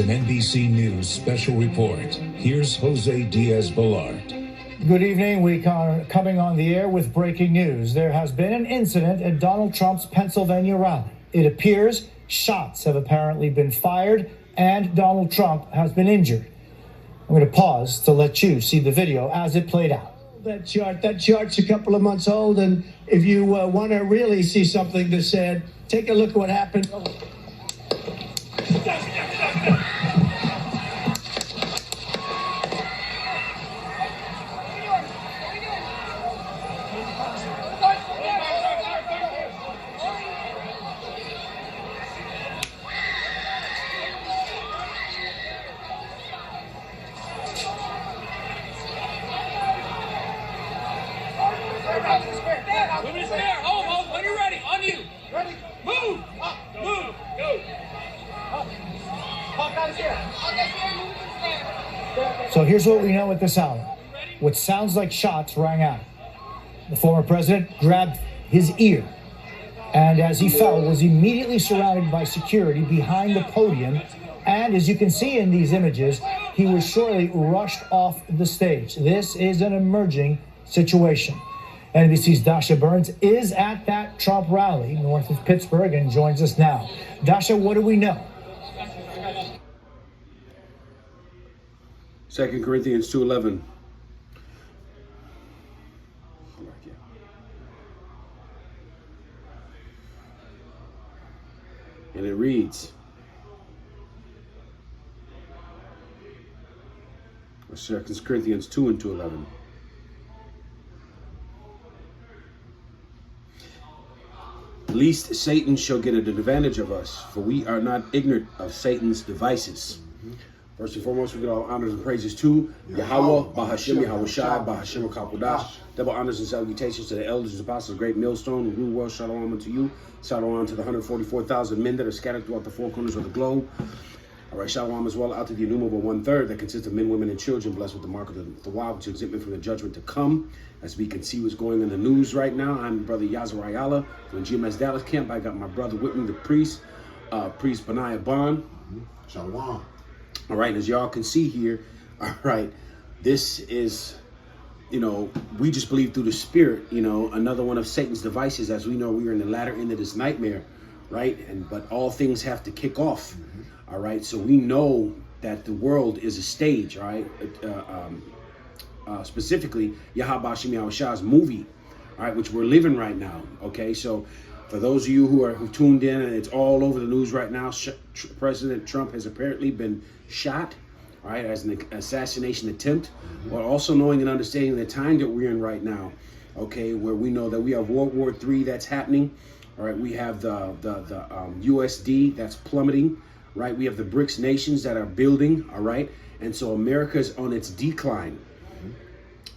An NBC News special report. Here's Jose Diaz-Balart. Good evening. We are coming on the air with breaking news. There has been an incident at Donald Trump's Pennsylvania rally. It appears shots have apparently been fired and Donald Trump has been injured. I'm going to pause to let you see the video as it played out. That chart's a couple of months old, and if you want to really see something that's said, take a look at what happened. When you're ready, on you. Ready? Move! Move! Go! So here's what we know at this hour. What sounds like shots rang out. The former president grabbed his ear, and as he fell, was immediately surrounded by security behind the podium. And as you can see in these images, he was shortly rushed off the stage. This is an emerging situation. NBC's Dasha Burns is at that Trump rally north of Pittsburgh and joins us now. Dasha, what do we know? 2 Corinthians 2:11. And it reads, 2 Corinthians 2:11. Lest Satan shall get an advantage of us, for we are not ignorant of Satan's devices. First and foremost, we get all honors and praises to Yahweh, Bahashim, Yahweh Shai, Bahashim, Kakodash. Double honors and salutations to the elders and apostles, great millstone, rule world, shalom unto you. Shalom to the 144,000 men that are scattered throughout the four corners of the globe. All right, shalom as well out to the innumerable 1/3 that consists of men, women, and children, blessed with the mark of the wild, which exempt me from the judgment to come. As we can see what's going in the news right now, I'm Brother Yazar Ayala from GMS Dallas Camp. I got my brother with me, the priest, Priest Benaiah Bond. Shalom. All right, as y'all can see here, all right, this is, we just believe through the Spirit, another one of Satan's devices. As we know, we are in the latter end of this nightmare, right? But all things have to kick off. All right, so we know that the world is a stage, right? Specifically, Yahweh Shem Yahweh Shah's movie, all right, which we're living right now. Okay, so for those of you who tuned in, and it's all over the news right now, President Trump has apparently been shot, all right, as an assassination attempt, but also knowing and understanding the time that we're in right now, okay, where we know that we have World War III that's happening, all right, we have the USD that's plummeting, right, we have the BRICS nations that are building, all right, and so America is on its decline.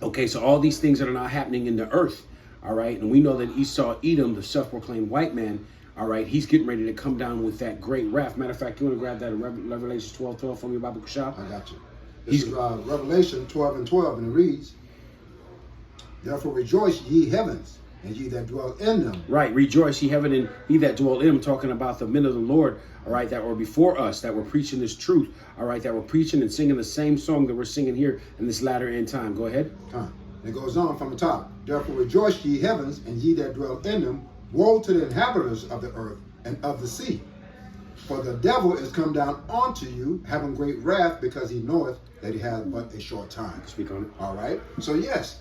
Okay, so all these things that are not happening in the earth, all right, and we know that Esau Edom, the self-proclaimed white man, all right, he's getting ready to come down with that great wrath. Matter of fact, you want to grab that in Revelation 12:12 from your Bible, Kashab? I got you. This is Revelation 12:12, and it reads, "Therefore rejoice, ye heavens, and ye that dwell in them." Right, rejoice, ye heaven, and ye that dwell in them, talking about the men of the Lord, all right, that were before us, that were preaching this truth, all right, that were preaching and singing the same song that we're singing here in this latter end time. Go ahead. And it goes on from the top. "Therefore rejoice, ye heavens, and ye that dwell in them. Woe to the inhabitants of the earth and of the sea. For the devil is come down unto you, having great wrath, because he knoweth that he hath but a short time." Speak on it. All right. So yes,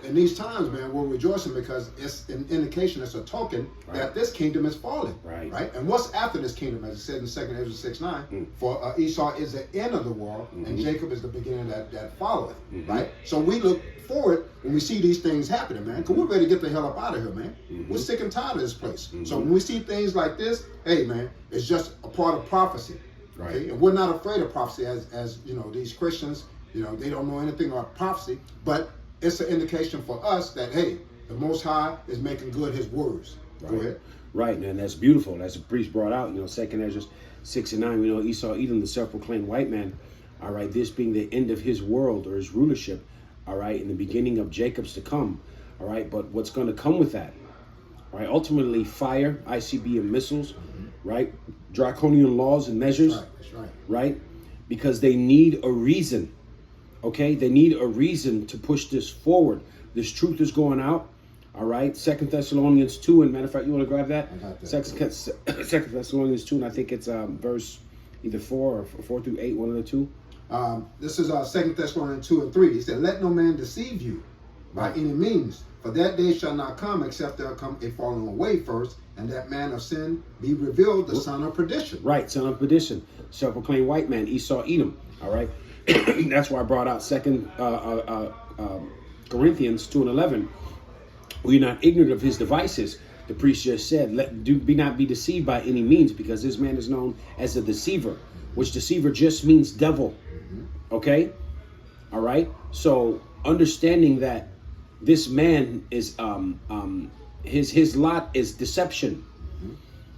in these times, man, we're rejoicing because it's an indication, it's a token that this kingdom is falling. Right. And what's after this kingdom, as it said in 2 Ezra 6:9, for Esau is the end of the world, and Jacob is the beginning that followeth. Right. So we look forward when we see these things happening, man, because we're ready to get the hell up out of here, man. We're sick and tired of this place. So when we see things like this, hey, man, it's just a part of prophecy. Right. Okay? And we're not afraid of prophecy as these Christians, they don't know anything about prophecy, but it's an indication for us that, hey, the Most High is making good his words. Right. Go ahead. Right, and that's beautiful. As the priest brought out, 2 Ezra 6:9, we know Esau Edom, the self-proclaimed white man, all right, this being the end of his world or his rulership, all right, in the beginning of Jacob's to come, all right, but what's going to come with that? All right, ultimately fire, ICBM missiles, right, draconian laws and measures, That's right. Right, because they need a reason. Okay, they need a reason to push this forward. This truth is going out. All right, 2 Thessalonians 2, and matter of fact, you want to grab that? I got that. 2 Thessalonians 2, and I think it's verse either 4 or 4 through 8, one of the two. This is 2 Thessalonians 2 and 3. He said, let no man deceive you by any means, for that day shall not come except there come a falling away first, and that man of sin be revealed, the son of perdition. Right, son of perdition, self-proclaimed white man, Esau, Edom. All right, that's why I brought out 2 Corinthians 2 and 11. We're not ignorant of his devices. The priest just said, be not be deceived by any means, because this man is known as a deceiver, which deceiver just means devil. Okay, all right. So understanding that this man is his lot is deception.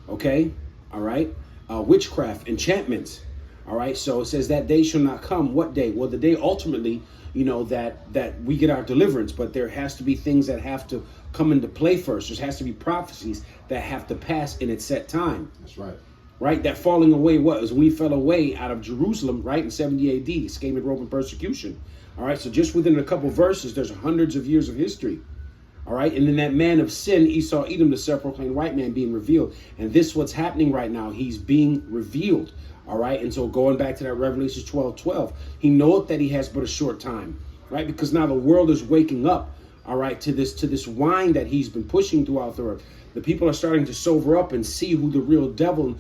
Okay, all right. Witchcraft, enchantments. All right. So it says that day shall not come. What day? Well, the day ultimately, you know, that we get our deliverance, but there has to be things that have to come into play first. There has to be prophecies that have to pass in its set time. That's right. Right, that falling away was when we fell away out of Jerusalem, right, in 70 AD, escaping Roman persecution. All right, so just within a couple verses, there's hundreds of years of history. All right, and then that man of sin, Esau, Edom, the self-proclaimed white man, being revealed. And this what's happening right now. He's being revealed. All right, and so going back to that Revelation 12:12, he knoweth that he has but a short time, right, because now the world is waking up, all right, to this wine that he's been pushing throughout the earth. The people are starting to sober up and see who the real devil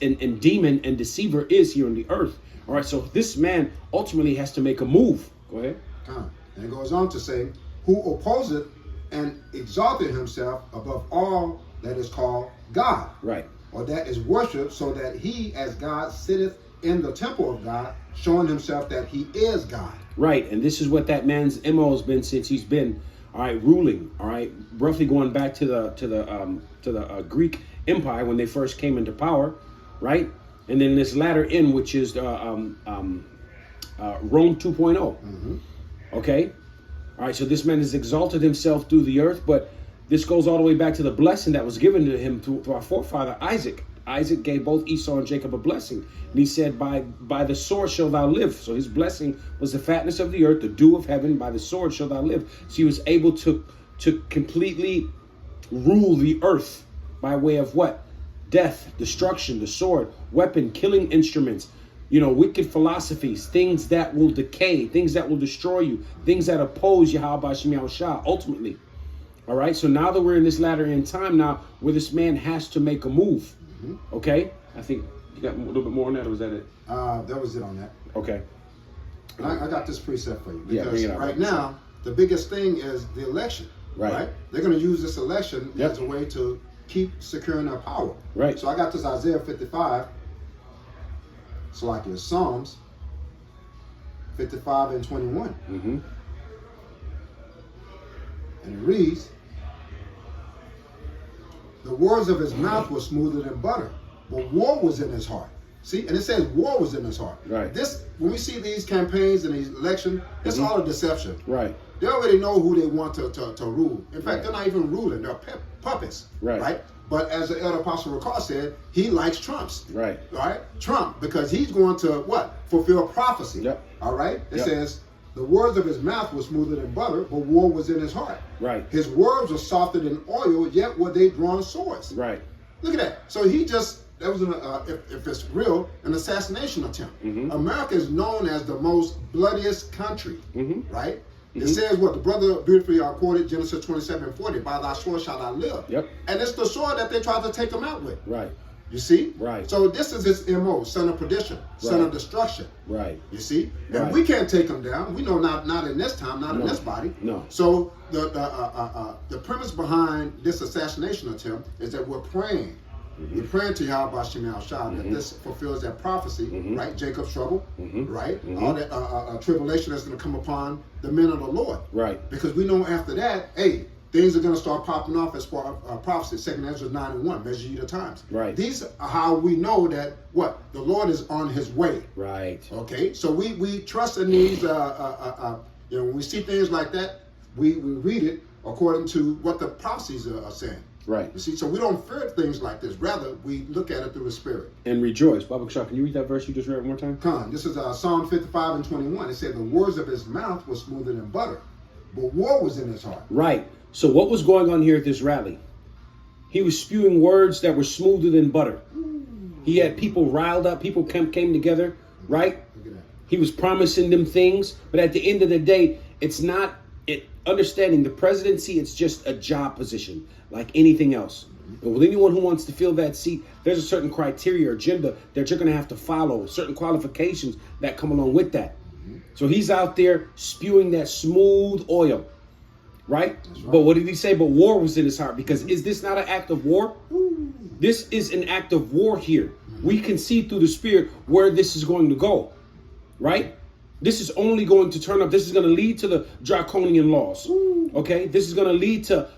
and demon and deceiver is here on the earth. All right, so this man ultimately has to make a move. Go ahead. And it goes on to say, who opposeth and exalted himself above all that is called God. Right. Or that is worshipped, so that he as God sitteth in the temple of God, showing himself that he is God. Right, and this is what that man's MO has been since he's been, all right, ruling, all right, roughly going back to the Greek Empire when they first came into power, right, and then this latter end, which is Rome 2.0. Okay, all right, so this man has exalted himself through the earth, but this goes all the way back to the blessing that was given to him through our forefather Isaac. Isaac gave both Esau and Jacob a blessing. And he said, by the sword shalt thou live. So his blessing was the fatness of the earth, the dew of heaven, by the sword shalt thou live. So he was able to completely rule the earth by way of what? Death, destruction, the sword, weapon, killing instruments, you know, wicked philosophies, things that will decay, things that will destroy you, things that oppose Yahweh Shem Yahushua ultimately. All right, so now that we're in this latter end time now where this man has to make a move. Okay, I think you got a little bit more on that, or was that it? That was it on that. Okay. I got this precept for you. Yeah, Because right now, the biggest thing is the election. Right. They're going to use this election Yep. as a way to keep securing their power. Right. So I got this Isaiah 55. So like your Psalms 55 and 21. Mm-hmm. And it reads, the words of his mouth were smoother than butter, but war was in his heart. See, and it says war was in his heart. Right. This, when we see these campaigns and these elections, it's all a deception. Right. They already know who they want to rule. In fact, they're not even ruling; they're puppets. Right. But as the elder apostle Ricard said, he likes Trump's. Right. Right. Trump, because he's going to what? Fulfill prophecy. Yep. All right. It Yep. says, the words of his mouth were smoother than butter, but war was in his heart. Right. His words were softer than oil, yet were they drawn swords. Right. Look at that. So he just, that was, if it's real, an assassination attempt. America is known as the most bloodiest country, right? It says what? The brother beautifully quoted Genesis 27:40, by thy sword shalt thou live. Yep. And it's the sword that they tried to take him out with. Right. You see? Right. So this is his MO, son of perdition, son of destruction. Right. You see? And Right. we can't take him down. We know not in this time, not in this body. No. So the premise behind this assassination attempt is that we're praying. We're praying to Yahweh Shem Yahushua that this fulfills that prophecy, right? Jacob's trouble, right? All that tribulation that's going to come upon the men of the Lord. Right. Because we know after that, hey, things are going to start popping off as far as prophecy. 2 Ezra 9:1, measure ye the times. Right. These are how we know that what? The Lord is on his way. Right. Okay, so we trust in these, you know, when we see things like that, we read it according to what the prophecies are saying. Right. You see, so we don't fear things like this. Rather, we look at it through the Spirit. And rejoice. Baba Shaw, can you read that verse you just read one more time? Come on, this is Psalm 55 and 21. It said, the words of his mouth were smoother than butter, but war was in his heart. Right. So what was going on here at this rally? He was spewing words that were smoother than butter. He had people riled up. People came together, right? Look at that. He was promising them things. But at the end of the day, it's not understanding the presidency. It's just a job position like anything else. And with anyone who wants to fill that seat, there's a certain criteria or agenda that you're going to have to follow, certain qualifications that come along with that. So he's out there spewing that smooth oil. Right? But what did he say? But war was in his heart. Because is this not an act of war? This is an act of war here. We can see through the Spirit where this is going to go. Right? This is only going to turn up. This is going to lead to the draconian laws. Okay? This is going to lead to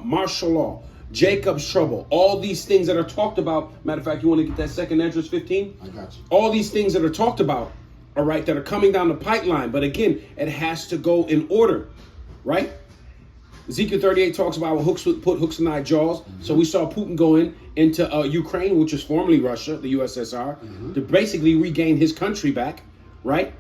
martial law, Jacob's trouble, all these things that are talked about. Matter of fact, you want to get that 2 Esdras 15? I got you. All these things that are talked about, all right, that are coming down the pipeline. But again, it has to go in order, right? Ezekiel 38 talks about put hooks in thy jaws. So we saw Putin go into Ukraine, which was formerly Russia, the USSR, to basically regain his country back, right?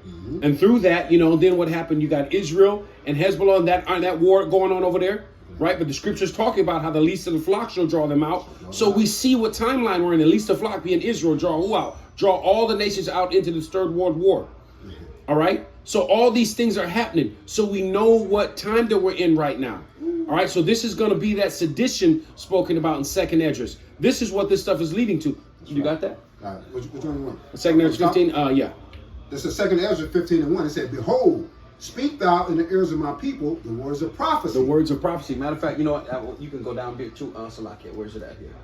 And through that, then what happened? You got Israel and Hezbollah and that war going on over there, right? But the scriptures talking about how the least of the flock shall draw them out. So we see what timeline we're in. The least of the flock being Israel, draw who out? Draw all the nations out into this third world war. All right. So all these things are happening. So we know what time that we're in right now. All right. So this is going to be that sedition spoken about in 2 Esdras. This is what this stuff is leading to. You got that? Which one you want? 2 Esdras 15. Yeah. This is 2 Esdras 15 and 1. It said, behold, speak thou in the ears of my people the words of prophecy. The words of prophecy. Matter of fact, you know what? You can go down here to Salakia. Where's it at here?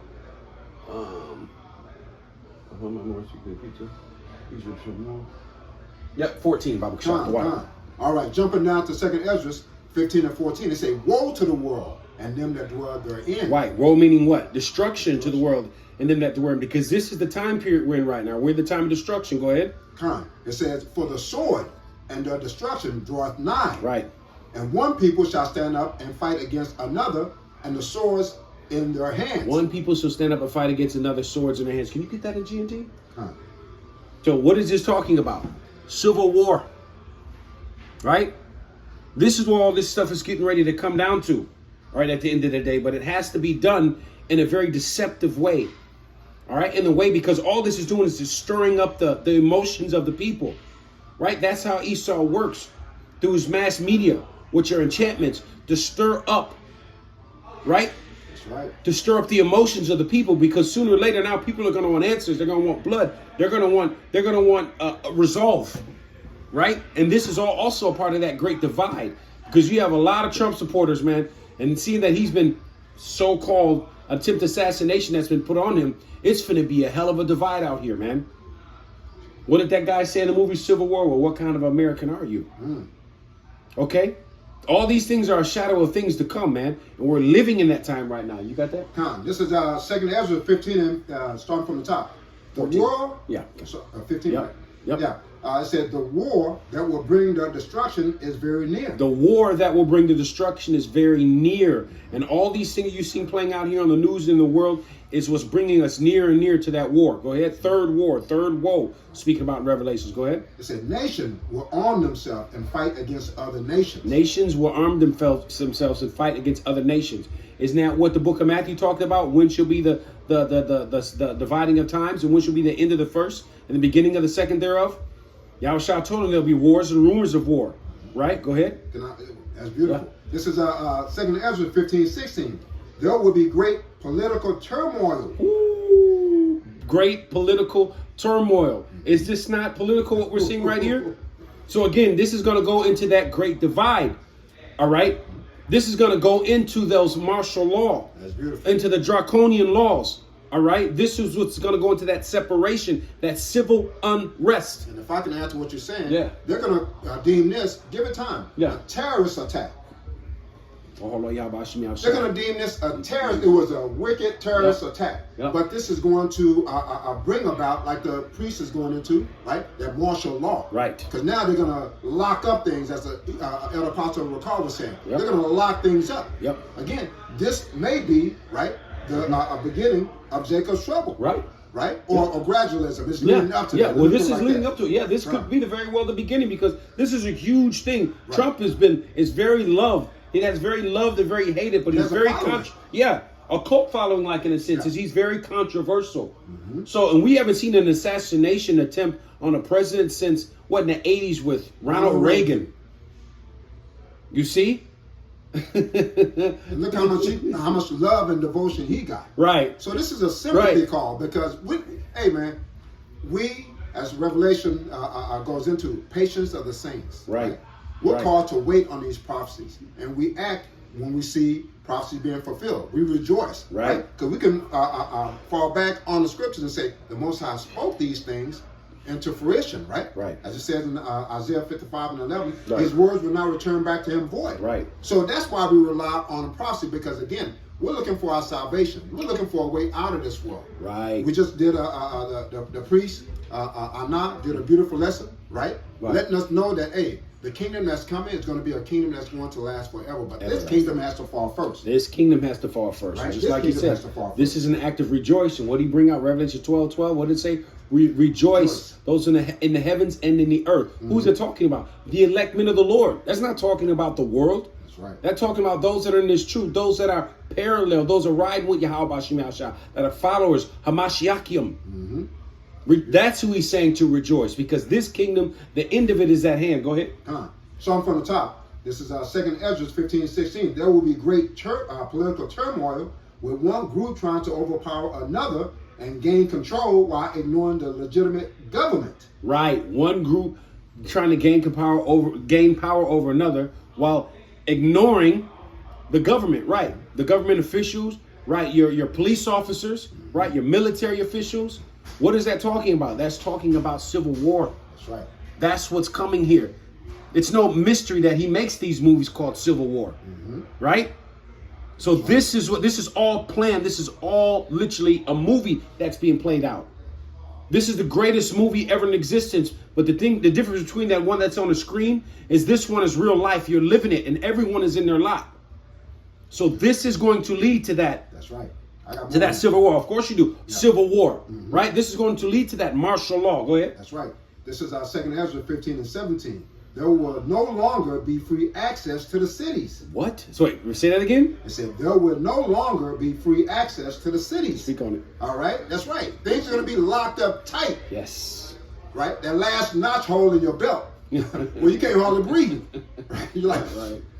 Yep, 14, Bible chapter 1. All right, jumping now to 2 Esdras 15 and 14. It say, woe to the world and them that dwell therein. Right, woe meaning what? Destruction to the world and them that dwell. Because this is the time period we're in right now. We're in the time of destruction. Go ahead. It says, for the sword and their destruction draweth nigh. Right. And one people shall stand up and fight against another, and the swords in their hands. One people shall stand up and fight against another, swords in their hands. Can you get that in GNT? So what is this talking about? Civil war. Right? This is where all this stuff is getting ready to come down to. All right, at the end of the day. But it has to be done in a very deceptive way. All right? In the way, because all this is doing is just stirring up the emotions of the people. Right? That's how Esau works. Through his mass media, which are enchantments, to stir up. Right? That's right. To stir up the emotions of the people, because sooner or later now people are going to want answers. They're going to want blood. They're going to want a resolve, right? And this is also a part of that great divide, because you have a lot of Trump supporters, man, and seeing that he's been so-called attempted assassination that's been put on him, it's going to be a hell of a divide out here, man. What did that guy say in the movie Civil War? Well, what kind of American are you? Okay. All these things are a shadow of things to come, man. And we're living in that time right now. You got that? This is 2 Esdras 15, and starting from the top. The 14. war, Yeah. 15, Yep. right? Yep. Yeah. It said, the war that will bring the destruction is very near. The war that will bring the destruction is very near. And all these things you've seen playing out here on the news in the world is what's bringing us near and near to that war. Go ahead. Third war, third woe, speaking about in Revelations. Go ahead. It said, nation will arm themselves and fight against other nations. Nations will arm themselves and fight against other nations. Isn't that what the book of Matthew talked about? When shall be the dividing of times, and when shall be the end of the first and the beginning of the second thereof? Yahushua told them there'll be wars and rumors of war. Right? Go ahead. That's beautiful. Yeah. This is 2 Esdras 15, 16. There will be great political turmoil. Ooh, great political turmoil. Is this not political, what we're seeing right here? So again, this is going to go into that great divide. All right? This is going to go into those martial law. That's beautiful. Into the draconian laws. All right? This is what's going to go into that separation, that civil unrest. And if I can add to what you're saying, Yeah. they're going to deem this, give it time, Yeah. a terrorist attack. Oh, Lord, They're going to deem this a terrorist. It was a wicked terrorist attack. Yep. But this is going to bring about, like the priest is going into, right, that martial law. Right. Because now they're going to lock up things, as Elder Apostle Ricard was saying. Yep. They're going to lock things up. Yep. Again, this may be, right, the beginning of Jacob's trouble. Right. Right? Or gradualism. It's leading up to that. Yeah, well, this is like leading that. up to it. Yeah, this Right. could be the very well the beginning, because this is a huge thing. Right. Trump is very loved. He has very loved and very hated, but He he's has a very following. a cult following, like, in a sense, is he's very controversial. Mm-hmm. So, and we haven't seen an assassination attempt on a president since what, in the 80s with Ronald Reagan. You see? And look how much love and devotion he got. Right. So this is a sympathy Right. call, because hey man, we, as Revelation goes into, patience of the saints. Right. We're Right. called to wait on these prophecies, and we act when we see prophecies being fulfilled. We rejoice. Right. Because we can fall back on the scriptures and say the Most High spoke these things into fruition. Right. Right. As it says in Isaiah 55:11, Right. his words will not return back to him void. Right. So that's why we rely on the prophecy, because again, we're looking for our salvation. We're looking for a way out of this world. Right. We just did the priest Anna did a beautiful lesson, right? Right. Letting us know that hey, the kingdom that's coming is going to be a kingdom that's going to last forever. But this kingdom has to fall first. This kingdom has to fall first. Right. Just This like he kingdom said, has to fall this is an act of rejoicing. What did he bring out? Revelation 12:12. What did it say? Rejoice, those in the heavens and in the earth. Mm-hmm. Who's it talking about? The elect men of the Lord. That's not talking about the world. That's right. That's talking about those that are in this truth, those that are parallel, those that ride with Yahweh Shemashah, that are followers, Hamashiachim. Mm-hmm. That's who he's saying to rejoice, because this kingdom, the end of it is at hand. Go ahead. Psalm from the top. This is 2nd Ezra 15:16. There will be great political turmoil, with one group trying to overpower another and gain control while ignoring the legitimate government. Right. One group trying to gain power over another while ignoring the government. Right. The government officials. Right. Your police officers. Right. Your military officials. What is that talking about? That's talking about civil war. That's right. That's what's coming here. It's no mystery that he makes these movies called Civil War. Right? So this is all planned. This is all literally a movie that's being played out. This is the greatest movie ever in existence. But the difference between that one that's on the screen is this one is real life. You're living it, and everyone is in their lot. So this is going to lead to that. That's right. To that civil war. Of course you do. Yeah. Civil war. Right? This is going to lead to that martial law. Go ahead. That's right. This is 2nd Ezra 15:17. There will no longer be free access to the cities. What? So wait, say that again? It said there will no longer be free access to the cities. Speak on it. All right? That's right. Things are going to be locked up tight. Yes. Right? That last notch hole in your belt. Well, you can't hardly breathe. Right? You're like,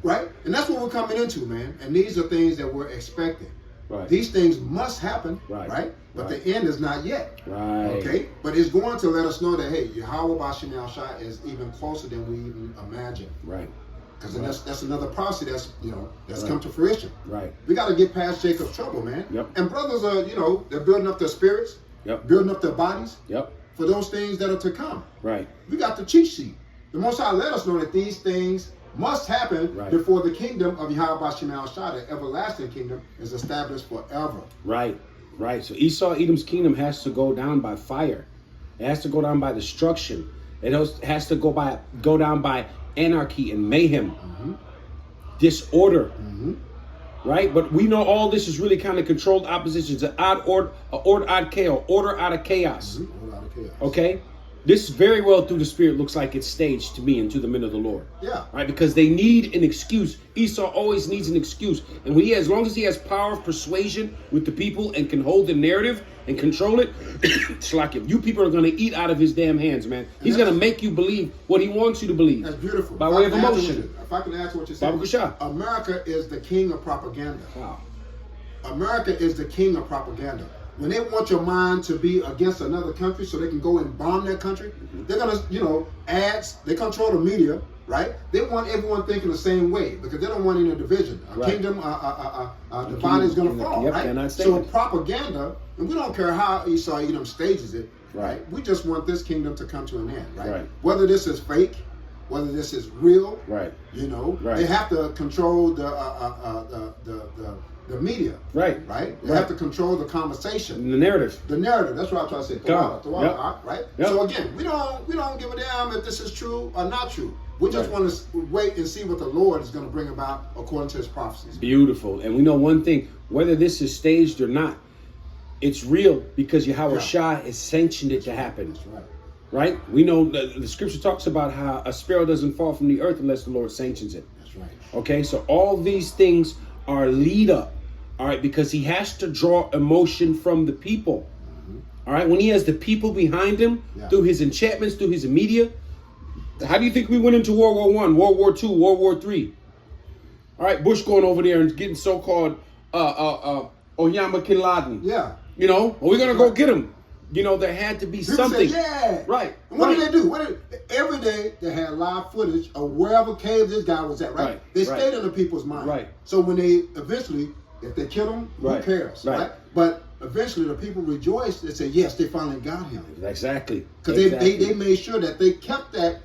right? And that's what we're coming into, man. And these are things that we're expecting. Right. These things must happen, right? But right. the end is not yet. Right. Okay? But it's going to let us know that, hey, Yahweh Bashim Shai is even closer than we even imagine. Right. Because that's another prophecy that's come to fruition. Right. We got to get past Jacob's trouble, man. Yep. And brothers are, they're building up their spirits, building up their bodies for those things that are to come. Right. We got the cheat sheet. The Most High let us know that these things must happen before the kingdom of Yahweh Bashim Shai, the everlasting kingdom, is established forever. Right. Right. So Esau, Edom's kingdom has to go down by fire. It has to go down by destruction. It has to go down by anarchy and mayhem, disorder. Right? But we know all this is really kind of controlled opposition. It's an order out of chaos. Order out of chaos. Order out of chaos. Okay? This very well through the Spirit looks like it's staged to me and to the men of the Lord. Yeah. Right? Because they need an excuse. Esau always needs an excuse. And when as long as he has power of persuasion with the people and can hold the narrative and control it, it's like if you people are going to eat out of his damn hands, man. He's going to make you believe what he wants you to believe. That's beautiful. By way of emotion. If I can add to what you said. America is the king of propaganda. Wow. America is the king of propaganda. When they want your mind to be against another country so they can go and bomb that country, they're going to, ads, they control the media, right? They want everyone thinking the same way because they don't want any division. A kingdom divided is going to fall, right? So propaganda, and we don't care how Esau Edom stages it, right? We just want this kingdom to come to an end, right? Whether this is fake, whether this is real. Right. You know, Right. they have to control the media. Right. Right. They Right. have to control the conversation. The narrative. The narrative. That's what I'm trying to say. God. Yep. Right. Yep. So again, we don't give a damn if this is true or not true. We just Right. want to wait and see what the Lord is going to bring about according to His prophecies. Beautiful. And we know one thing, whether this is staged or not, it's real because Yahweh Shah has sanctioned it to happen. That's right. Right? We know the scripture talks about how a sparrow doesn't fall from the earth unless the Lord sanctions it. That's right. Okay, so all these things are lead up, all right, because he has to draw emotion from the people. All right, when he has the people behind him through his enchantments, through his media. How do you think we went into World War I, World War II, World War III? All right, Bush going over there and getting so-called Osama bin Laden. Yeah. You know, well, we're gonna go get him. You know, there had to be People something. say, yeah. Right. And what right. did they do? Every day they had live footage of wherever cave this guy was at, right? Right, They right. stayed in the people's mind. Right. So when they eventually, if they kill him, Right, who cares, right. right? But eventually the people rejoiced and said, yes, they finally got him. Exactly. Because Exactly. they made sure that they kept that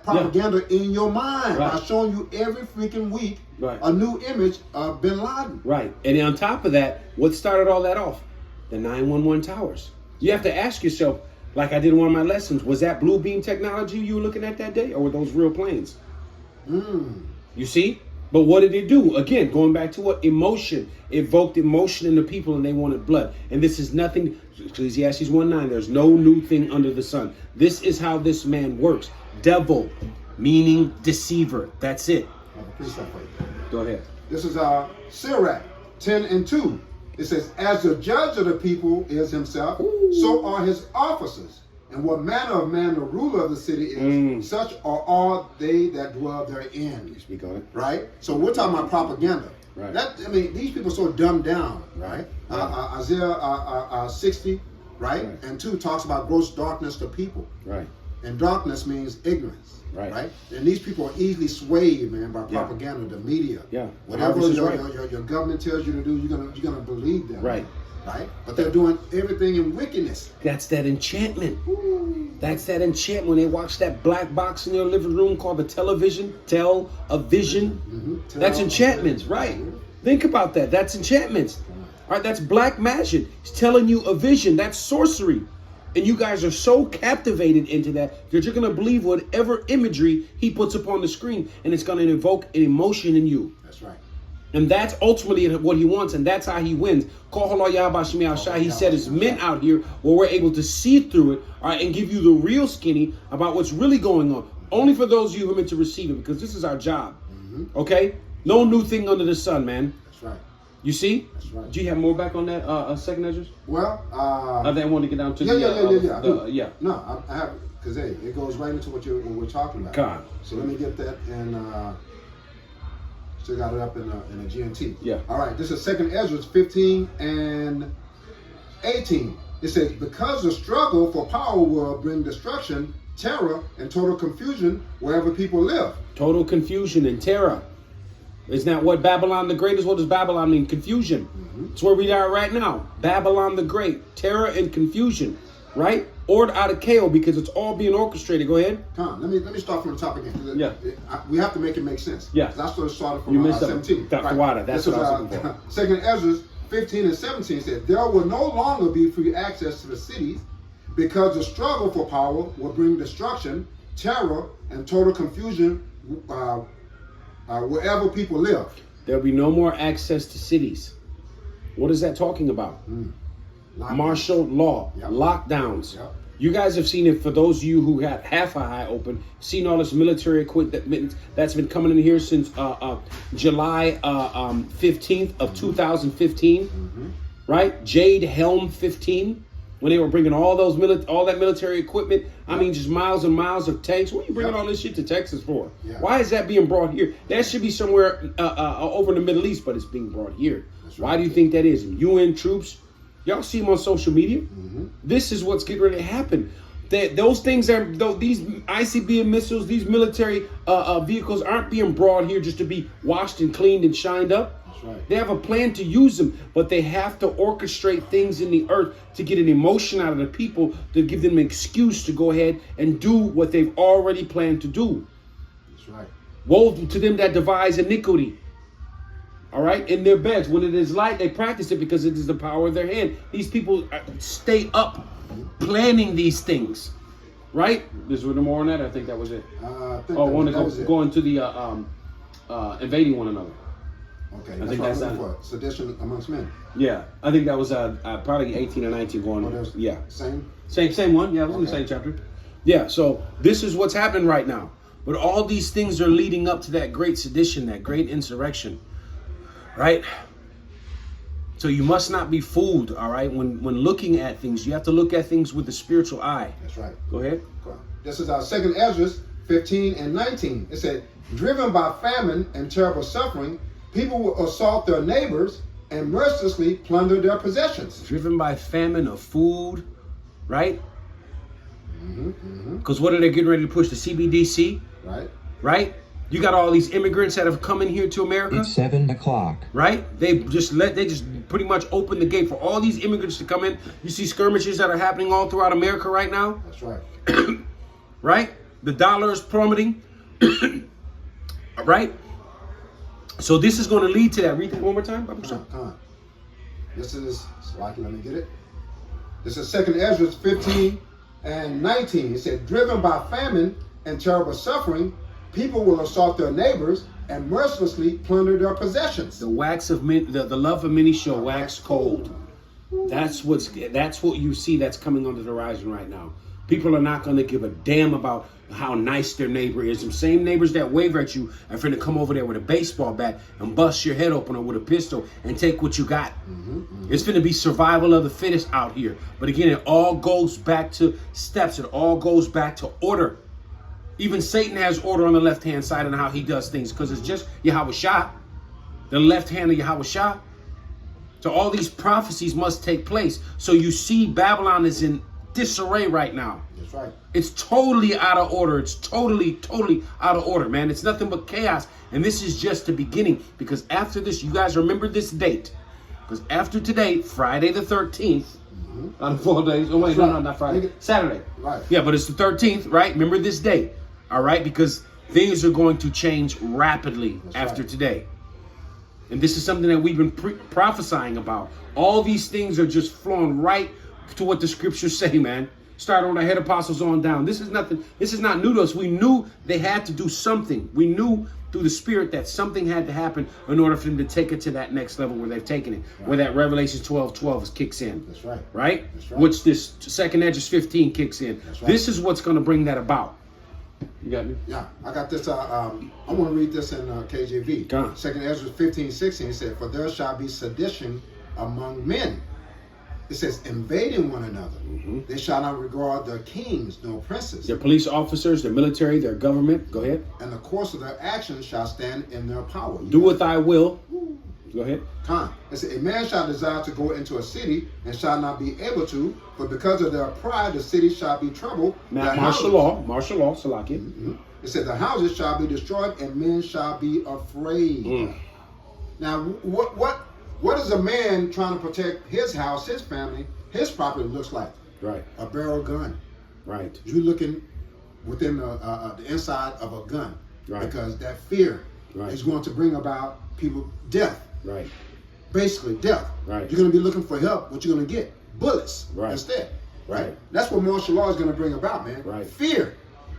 propaganda in your mind by Right. showing you every freaking week Right. a new image of Bin Laden. Right. And on top of that, what started all that off? The 911 towers. You have to ask yourself, like I did in one of my lessons, was that blue beam technology you were looking at that day, or were those real planes? You see? But what did it do? Again, going back to what? Emotion. Evoked emotion in the people, and they wanted blood. And this is nothing, Ecclesiastes 1:9, there's no new thing under the sun. This is how this man works. Devil, meaning deceiver. That's it. I have a precept for you. Go ahead. This is Sirach 10:2. It says, as the judge of the people is himself, so are his officers. And what manner of man the ruler of the city is, such are all they that dwell therein. Speak on it. Right? So we're talking about propaganda. Right. These people are so dumbed down, right? Right. Isaiah 60, right? Right. And 2 talks about gross darkness to people. Right. And darkness means ignorance. Right. And these people are easily swayed, man, by propaganda, the media. Yeah. Whatever Harvest is your, right. your government tells you to do, you're gonna believe them. Right. Right? But they're doing everything in wickedness. That's that enchantment. That's that enchantment. When they watch that black box in your living room called the television, television. That's enchantments, right? Think about that. That's enchantments. All right, that's black magic. He's telling you a vision. That's sorcery. And you guys are so captivated into that you're going to believe whatever imagery he puts up on the screen, and it's going to evoke an emotion in you. That's right. And that's ultimately what he wants, and that's how he wins. He said his men out here where we're able to see through it, all right, and give you the real skinny about what's really going on. Only for those of you who are meant to receive it, because this is our job. Okay? No new thing under the sun, man. That's right. You see? That's right. Do you have more back on that second Ezra? Well, I want to get down to yeah. No, I have, because hey, it goes right into what we're talking about. God. So let me get that, and still got it up in a GNT. Yeah. All right. This is 2 Ezra 15 and 18. It says, because the struggle for power will bring destruction, terror, and total confusion wherever people live. Total confusion and terror. Isn't that what Babylon the Great is? What does Babylon mean? Confusion. It's where we are right now. Babylon the Great. Terror and confusion. Right? Ordered out of chaos because it's all being orchestrated. Go ahead. Come on, let me start from the top again. Yeah. We have to make it make sense. Yeah. That's what it started from You missed 17. Dr. Wada, that's This what is, I was looking for. 2 Ezra 15 and 17 said, there will no longer be free access to the cities because the struggle for power will bring destruction, terror, and total confusion wherever people live. There'll be no more access to cities. What is that talking about? Martial law, lockdowns. Yep. You guys have seen it. For those of you who got half an eye open, seen all this military equipment that's been coming in here since July 15th of 2015, right? Jade Helm 15, when they were bringing all that military equipment. I mean, just miles and miles of tanks. What are you bringing all this shit to Texas for? Yeah. Why is that being brought here? That should be somewhere over in the Middle East, but it's being brought here. Why do you think that is? UN troops. Y'all see them on social media. This is what's getting ready to happen. Those things these ICBM missiles, these military vehicles aren't being brought here just to be washed and cleaned and shined up. That's right. They have a plan to use them, but they have to orchestrate things in the earth to get an emotion out of the people to give them an excuse to go ahead and do what they've already planned to do. That's right. Woe to them that devise iniquity. All right, in their beds. When it is light, they practice it because it is the power of their hand. These people stay up planning these things. Right? There's one more on that. I think that was it. Going to the invading one another. Okay, I think that's what I'm looking for. Sedition amongst men. Yeah, I think that was probably 18 or 19 going on. Yeah. Same one. Yeah, it was in the same chapter. Yeah, so this is what's happening right now. But all these things are leading up to that great sedition, that great insurrection. Right? So you must not be fooled, all right? When looking at things, you have to look at things with the spiritual eye. That's right. Go ahead. This is our 2nd Ezra 15 and 19. It said, driven by famine and terrible suffering, people will assault their neighbors and mercilessly plunder their possessions. Driven by famine of food, right? Because what are they getting ready to push? The CBDC? Right. Right? You got all these immigrants that have come in here to America. It's 7 o'clock. Right? They just pretty much open the gate for all these immigrants to come in. You see skirmishes that are happening all throughout America right now. That's right. Right? The dollar is plummeting. Right? So this is going to lead to that. Read that one more time. Come on. This is, let me get it. This is 2nd Ezra 15 and 19. It said, driven by famine and terrible suffering, people will assault their neighbors and mercilessly plunder their possessions. The love of many shall wax cold. That's what you see that's coming on the horizon right now. People are not going to give a damn about how nice their neighbor is. Them same neighbors that wave at you are finna come over there with a baseball bat and bust your head open or with a pistol and take what you got. It's finna be survival of the fittest out here. But again, it all goes back to steps. It all goes back to order. Even Satan has order on the left-hand side and how he does things because it's just Yahweh Shah, the left hand of Yahweh Shah. So all these prophecies must take place. So you see Babylon is in disarray right now. That's right. It's totally out of order. It's totally out of order, man. It's nothing but chaos. And this is just the beginning because after this, you guys remember this date. Because after today, Friday the 13th, out of 4 days. Oh, wait, no, not Friday. Saturday. Right. Yeah, but it's the 13th, right? Remember this date. All right, because things are going to change rapidly after today. And this is something that we've been prophesying about. All these things are just flowing right to what the scriptures say, man. Start on the head apostles on down. This is nothing. This is not new to us. We knew they had to do something. We knew through the Spirit that something had to happen in order for them to take it to that next level where they've taken it, where that Revelation 12:12 kicks in. That's right. Right? That's right. Which this 2nd Ezra 15 kicks in. That's right. This is what's going to bring that about. You got me? Yeah, I got this. I want to read this in KJV. 2nd Ezra 15:16. It said, for there shall be sedition among men. It says, invading one another. They shall not regard their kings nor princes. Their police officers, their military, their government. Go ahead. And the course of their actions shall stand in their power. Do what thy will. Go ahead. It said, a man shall desire to go into a city and shall not be able to, for because of their pride the city shall be troubled. Now, martial law, Salakia. It said, the houses shall be destroyed and men shall be afraid. Now, what is a man trying to protect his house, his family, his property looks like? Right. A barrel gun. Right. You're looking within the inside of a gun. Right. Because that fear is going to bring about people death. Right. Basically death. Right. You're going to be looking for help. What you're going to get? Bullets instead. Right. That's what martial law is going to bring about, man. Right. Fear.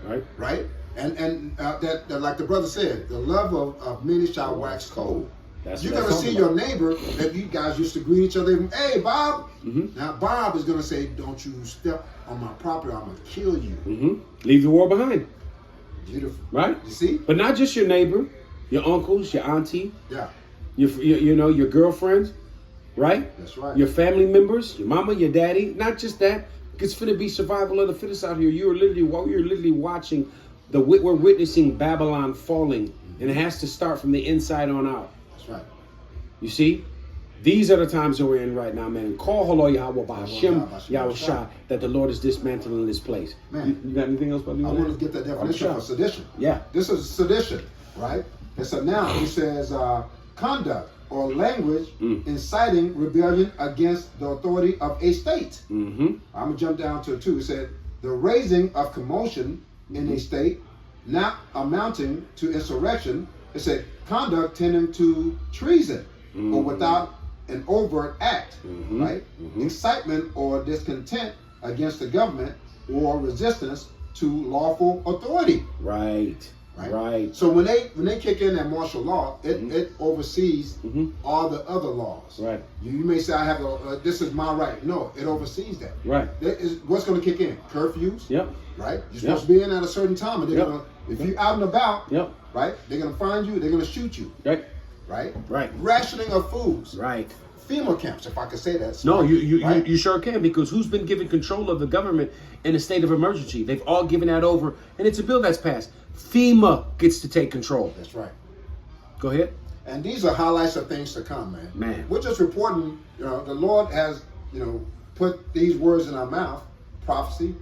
Right. Right. And that like the brother said, the love of many shall wax cold. You're going to see your neighbor that you guys used to greet each other. Hey, Bob. Now, Bob is going to say, don't you step on my property. I'm going to kill you. Leave the war behind. Beautiful. Right? You see? But not just your neighbor, your uncles, your auntie. Yeah. Your girlfriends. Right? That's right. Your family members, your mama, your daddy. Not just that. It's finna be survival of the fittest out here. You're literally watching we're witnessing Babylon falling. And it has to start from the inside on out. That's right. You see? These are the times that we're in right now, man. And call Holo Yahweh B'Hashem Yahweh Shah that the Lord is dismantling this place. Man, you got anything else, brother? I want to get that definition for sedition. Yeah. This is sedition, right? It's a noun. He says conduct or language inciting rebellion against the authority of a state. I'm going to jump down to 2. It said the raising of commotion in a state not amounting to insurrection. It said conduct tending to treason or without an overt act, right? Excitement or discontent against the government or resistance to lawful authority. Right. So when they kick in that martial law, it oversees all the other laws. Right. You may say, I have this is my right. No, it oversees that. Right. That is what's going to kick in. Curfews. Yep. Right. You're supposed to be in at a certain time, and they're gonna, if you're out and about. Yep. Right. They're gonna find you. They're gonna shoot you. Right. Right. Right. Rationing of foods. Right. FEMA camps, if I could say that. No, right? you sure can, because who's been given control of the government in a state of emergency? They've all given that over, and it's a bill that's passed. FEMA gets to take control. That's right. Go ahead. And these are highlights of things to come, man. Man. We're just reporting, the Lord has, put these words in our mouth, prophecy,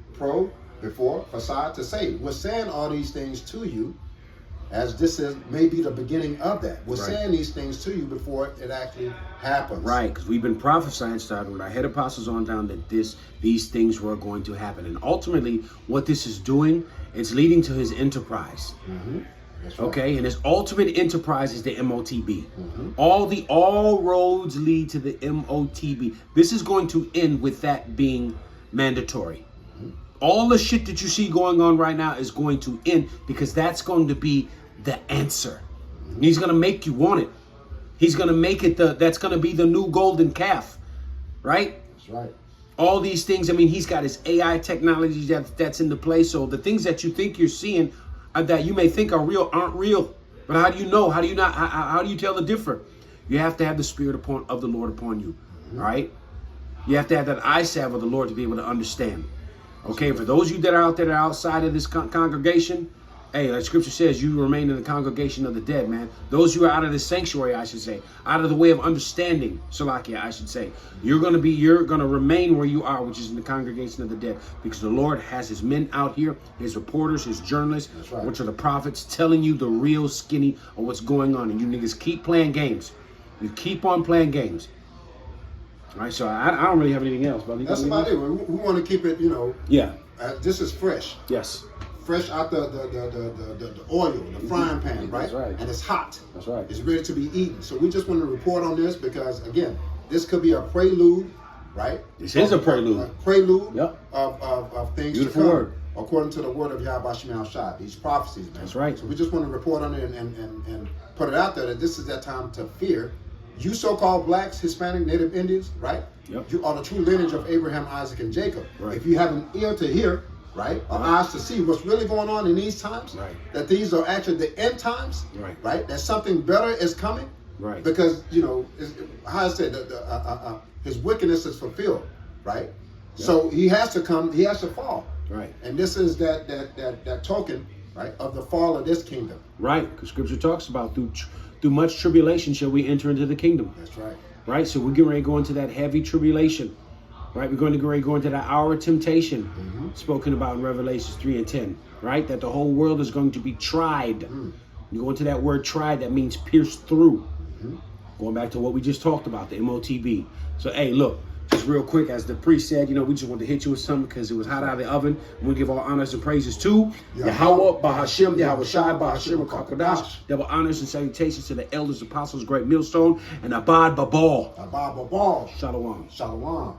before, facade, to say. We're saying all these things to you, as this is maybe the beginning of that. We're saying these things to you before it actually happens. Right, because we've been prophesying, starting with our head apostles on down, that these things were going to happen. And ultimately, what this is doing, it's leading to his enterprise. That's right. Okay, and his ultimate enterprise is the MOTB. All roads lead to the MOTB. This is going to end with that being mandatory. All the shit that you see going on right now is going to end, because that's going to be the answer. He's going to make you want it. He's going to make it that's going to be the new golden calf, right? That's right. All these things. I mean, he's got his AI technology that's into play. So the things that you think you're seeing that you may think are real aren't real. But how do you know? How do you not? How do you tell the difference? You have to have the Spirit of the Lord upon you. All right. You have to have that eye salve of the Lord to be able to understand. Okay, for those of you that are out there that are outside of this congregation, hey, like Scripture says, you remain in the congregation of the dead, man. Those who are out of this sanctuary, I should say, out of the way of understanding, Salakia, I should say, you're gonna remain where you are, which is in the congregation of the dead, because the Lord has his men out here, his reporters, his journalists, which are the prophets, telling you the real skinny of what's going on, and you niggas keep playing games. You keep on playing games. All right, so I don't really have anything else, brother. That's about it. We want to keep it, Yeah. This is fresh. Yes. Fresh out the oil, the frying pan, right? That's right. And it's hot. That's right. It's ready to be eaten. So we just want to report on this because, again, this could be a prelude, right? This is a prelude. A prelude Yep. of things Beautiful to come. word. According to the word of Yahweh Shemel Shah, these prophecies, man. That's right. So we just want to report on it and put it out there that this is that time to fear. You so-called blacks, Hispanic, Native Indians, right? Yep. You are the true lineage of Abraham, Isaac, and Jacob. Right. If you have an ear to hear, right, or eyes to see what's really going on in these times, right, that these are actually the end times, right, that something better is coming, right, because, how I said, his wickedness is fulfilled, right? Yep. So he has to come, he has to fall. Right. And this is that token, right, of the fall of this kingdom. Right, because Scripture talks about through much tribulation shall we enter into the kingdom. That's right. Right, so we're getting ready to go into that heavy tribulation. Right, we're going to go into that hour of temptation spoken about in Revelations 3 and 10. Right, that the whole world is going to be tried. You go into that word tried, that means pierced through. Going back to what we just talked about, the MOTB. So, hey, look. Just real quick, as the priest said, we just wanted to hit you with something because it was hot out of the oven. And we give all honors and praises to Yahweh, Bahashem, Yahweh Shai, Bahashem, Kakadash. Double honors and salutations to the elders, apostles, great millstone, and Abad Babal. Abad Babal. Shalom. Shalom.